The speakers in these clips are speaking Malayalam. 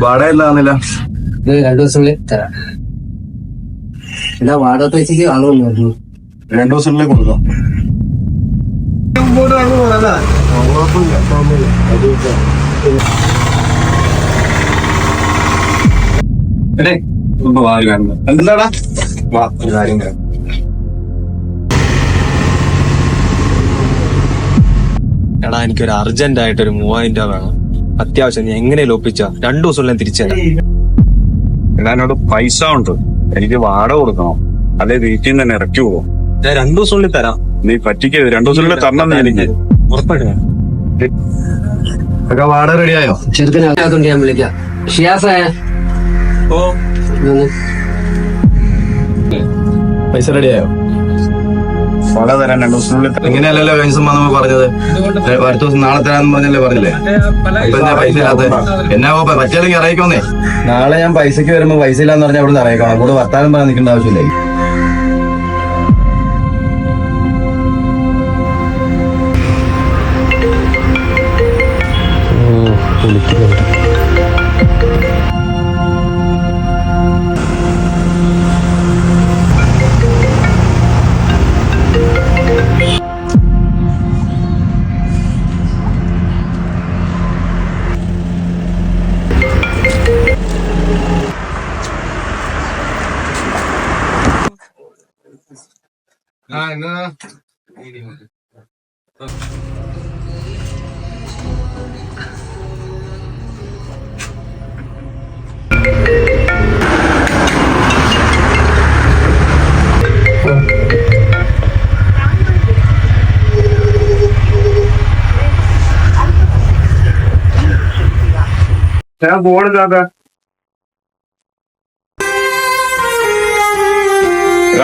വാടക ഇല്ലാന്നില്ല. ഇത് 2 ദിവസത്തിനുള്ളിൽ തരാം. വാടക പൈസക്ക് ആളുകൾ 2 ദിവസത്തിനുള്ളിൽ കൊടുക്കാം. എന്താടാ കാര്യം എടാ എനിക്കൊരു അർജന്റ് ആയിട്ട് ഒരു 3000 രൂപ വേണം. അത്യാവശ്യം നീ എങ്ങനെയും ഒപ്പിച്ച 2 ദിവസത്തിനുള്ളിൽ ഞാൻ തിരിച്ചു തരാം. എന്നോട് പൈസ ഉണ്ട്, എനിക്ക് വാടക കൊടുക്കണം, അല്ലെ വീട്ടിൽ നിന്ന് തന്നെ ഇറക്കി പോകും. ഞാൻ 2 ദിവസത്തിനുള്ളിൽ തരാം. നീ പറ്റിക്കരുത്, 2 ദിവസത്തിനുള്ളിൽ തരണം എനിക്ക് ഉറപ്പായിട്ട്. ഒക്കെ വാടക റെഡിയായോ? ചെറുക്കനകത്തോണ്ട് ഞാൻ വിളിക്കാം. ഷിയാസേ, ഓ പൈസ റെഡിയായോ? വാടക തരാൻ 2 ദിവസത്തിനുള്ളിൽ. ഇങ്ങനെയല്ലല്ലോ കഴിഞ്ഞ ദിവസം നമ്മൾ പറഞ്ഞത്, അടുത്ത ദിവസം നാളെ തരാന്ന് പറഞ്ഞല്ലേ പറഞ്ഞില്ലേ? ഇപ്പൊ ഞാൻ പൈസ ഇല്ലാത്ത എന്നാ പറ്റില്ലെങ്കിൽ അറിയിക്കുന്നേ. നാളെ ഞാൻ പൈസക്ക് വരുമ്പോ പൈസ ഇല്ലാന്ന് പറഞ്ഞാൽ അവിടെ നിന്ന് അറിയിക്കണം. കൂടെ വർത്താനം പറയാൻ നിൽക്കേണ്ട ആവശ്യമില്ല. ഞാൻ പോണില്ലാത്ത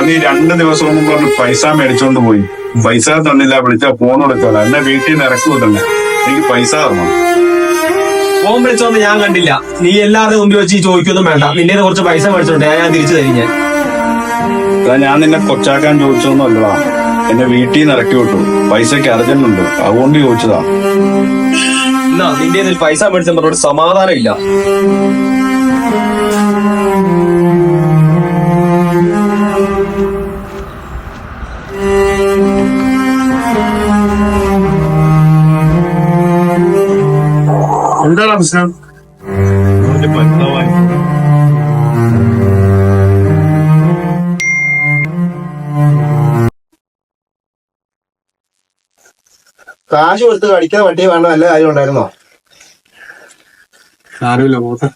നീ 2 ദിവസം മുമ്പ് പറഞ്ഞ് പൈസ മേടിച്ചോണ്ട് പോയി. പൈസ തന്നില്ല, വിളിച്ചാ ഫോൺ എടുക്കാല. എന്നെ വീട്ടിൽ നിന്ന് ഇറക്കി വിട്ടല്ലേ, എനിക്ക് പൈസ തരണം. ഫോൺ വിളിച്ചോന്ന് ഞാൻ കണ്ടില്ല. നീ എല്ലാവരുടെ മുമ്പിൽ വെച്ച് ചോദിക്കൊന്നും വേണ്ട. നിന്നെ കുറച്ച് പൈസ മേടിച്ചോണ്ട് ഞാൻ തിരിച്ചു തരിഞ്ഞ. ഞാൻ നിന്നെ കൊച്ചാക്കാൻ ചോദിച്ചൊന്നും അല്ലടാ, എന്നെ വീട്ടിൽ നിന്ന് ഇറക്കി വിട്ടു. പൈസക്ക് അർജന്റ് ഉണ്ട്, അതുകൊണ്ട് ചോദിച്ചതാ. എന്നാ നിന്റെ പൈസ മേടിച്ചോട് സമാധാനം ഇല്ല. എന്താണ് പ്രശ്നം? കാശ് കൊടുത്ത് കളിക്കാൻ വണ്ടി വേണ്ട നല്ല കാര്യം ഉണ്ടായിരുന്നോ? സാരമില്ല, പോട്ടെ.